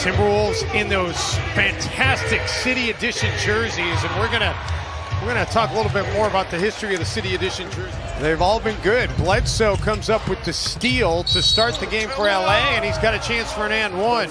Timberwolves in those fantastic City Edition jerseys, and we're gonna talk a little bit more about the history of the City Edition jerseys. They've all been good. Bledsoe comes up with the steal to start the game for LA, and he's got a chance for an and one.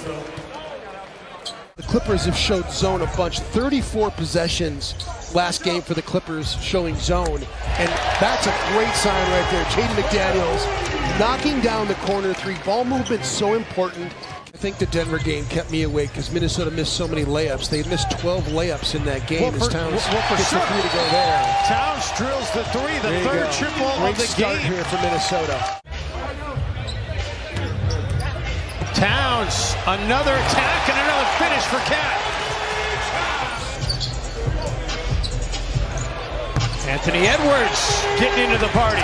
The Clippers have showed zone a bunch. 34 possessions last game for the Clippers showing zone, and that's a great sign right there. Jaden McDaniels knocking down the corner three. Ball movement's so important. I think the Denver game kept me awake because Minnesota missed so many layups. They missed 12 layups in that game as Towns gets the three to go there. Towns drills the three, the third triple of the game. Great start here for Minnesota. Towns, another attack and another finish for Cat. Anthony Edwards getting into the party.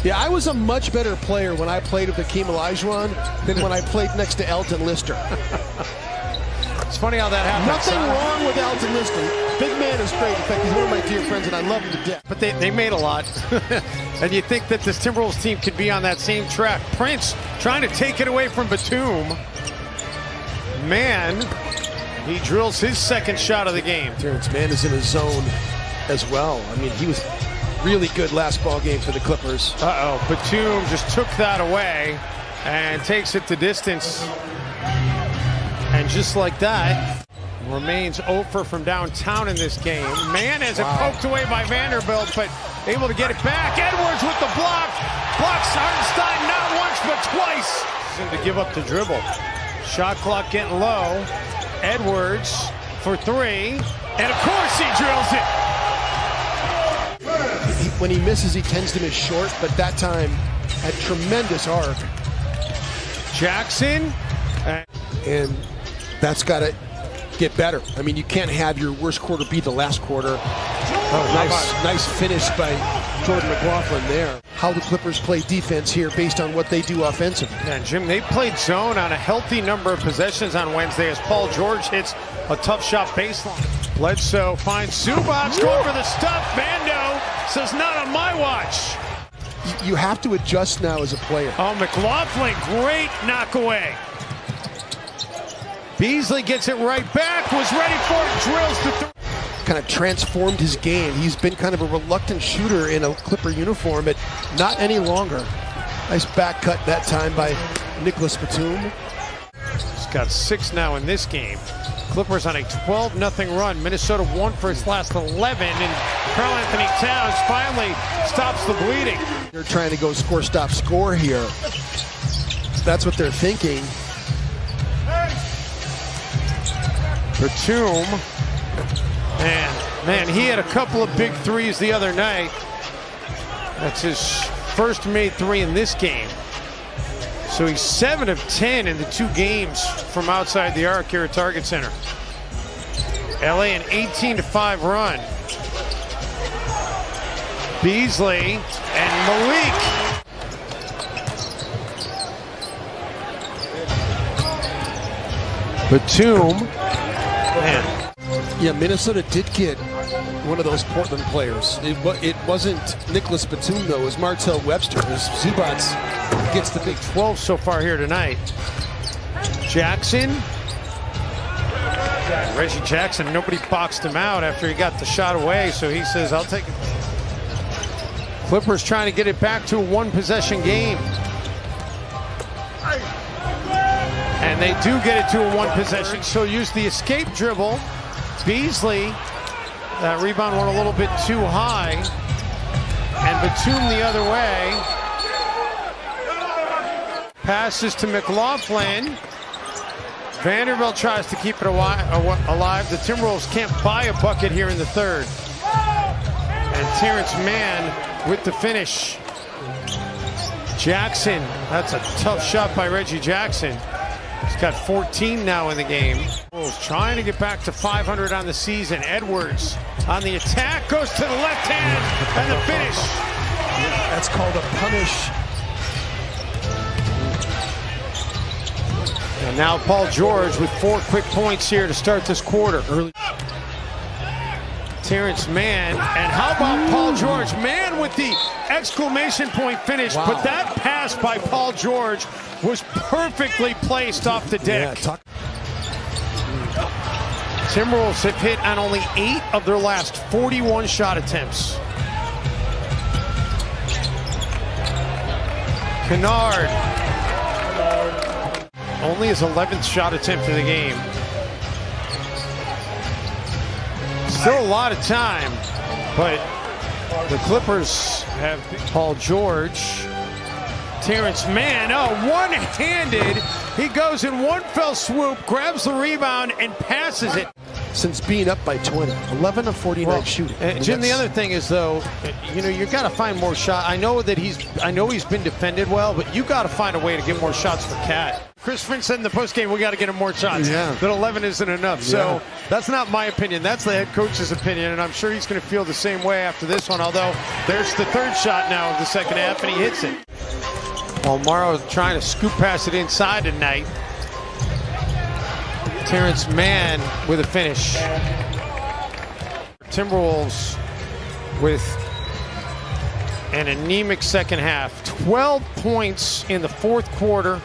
Yeah, I was a much better player when I played with Hakeem Olajuwon than when I played next to Elton Lister. It's funny how that happens. Nothing wrong with Elton Lister. Big man is great. In fact, he's one of my dear friends, and I love him to death. But they made a lot. And you think that this Timberwolves team could be on that same track. Prince trying to take it away from Batum. Man, he drills his second shot of the game. Terrence Mann is in his zone as well. I mean, he was really good last ball game for the Clippers. Uh-oh, Batum just took that away and takes it to distance. And just like that, remains 0 from downtown in this game. Mann has it poked away by Vanderbilt, but able to get it back. Edwards with the block. Blocks Hartenstein not once, but twice. To give up the dribble. Shot clock getting low. Edwards for three. And of course he drills it. When he misses, he tends to miss short, but that time had tremendous arc. Jackson. And that's got to get better. I mean, you can't have your worst quarter be the last quarter. Nice finish by Jordan McLaughlin there. How the Clippers play defense here based on what they do offensively. Yeah, Jim, they played zone on a healthy number of possessions on Wednesday as Paul George hits a tough shot baseline. Bledsoe finds Zubac going for the stuff. Bando says not on my watch. You have to adjust now as a player. Oh, McLaughlin, great knock away. Beasley gets it right back, was ready for it, drills the three. Kind of transformed his game. He's been kind of a reluctant shooter in a Clipper uniform, but not any longer. Nice back cut that time by Nicholas Batum. He's got 6 now in this game. Clippers on a 12-0 run. Minnesota won for its last 11, and Karl Anthony Towns finally stops the bleeding. They're trying to go score, stop, score here. That's what they're thinking. Batum, man, he had a couple of big threes the other night. That's his first made three in this game. So he's 7 of 10 in the 2 games from outside the arc here at Target Center. LA an 18-5 run. Beasley and Malik. Batum. Man. Yeah, Minnesota did get one of those Portland players. It wasn't Nicholas Batum, though. It was Martell Webster. As Zubac gets the big 12 so far here tonight. Jackson. Reggie Jackson, nobody boxed him out after he got the shot away, so he says, I'll take it. Clippers trying to get it back to a 1-possession game. And they do get it to a 1-possession, so use the escape dribble. Beasley, that rebound went a little bit too high. And Batum the other way. Passes to McLaughlin. Vanderbilt tries to keep it alive. The Timberwolves can't buy a bucket here in the third. And Terrence Mann with the finish. Jackson, that's a tough shot by Reggie Jackson. He's got 14 now in the game. Trying to get back to 500 on the season. Edwards on the attack, goes to the left hand, and the finish. That's called a punish. And now Paul George with 4 quick points here to start this quarter. Early. Terrence Mann, and how about Paul George? Mann with the exclamation point finish, Wow. but that pass by Paul George was perfectly placed off the deck. Yeah, Timberwolves have hit on only 8 of their last 41 shot attempts. Kennard. Only his 11th shot attempt of the game. Still a lot of time, but the Clippers have Paul George. Terrence Mann, one-handed. He goes in one fell swoop, grabs the rebound, and passes it. Since being up by 20, 11 of 49 shooting. Jim, the other thing is, though, you got to find more shots. I know he's been defended well, but you got to find a way to get more shots for Cat. Chris Finch said in the postgame, we got to get him more shots. Yeah. That 11 isn't enough. Yeah. So that's not my opinion. That's the head coach's opinion, and I'm sure he's going to feel the same way after this one, although there's the third shot now of the second half, and he hits it. While Morrow trying to scoop pass it inside tonight. Terrence Mann with a finish. Timberwolves with an anemic second half. 12 points in the fourth quarter,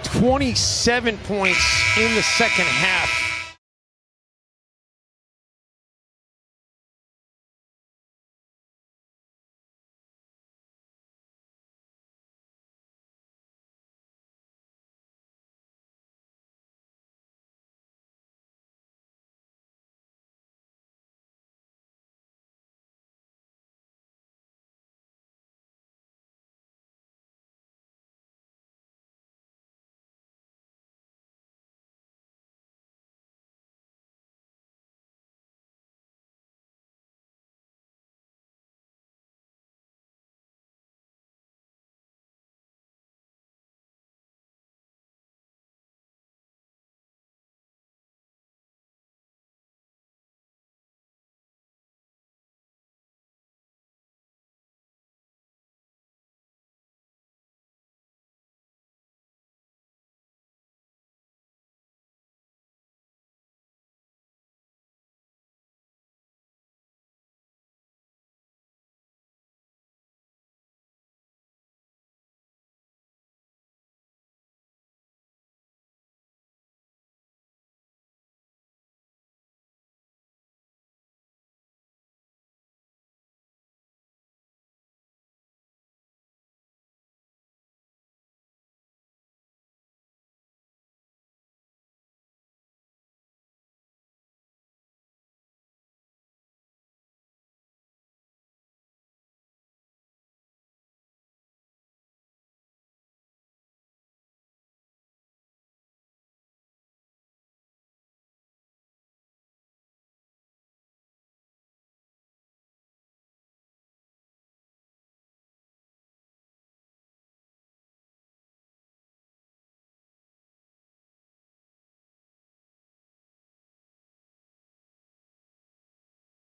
27 points in the second half.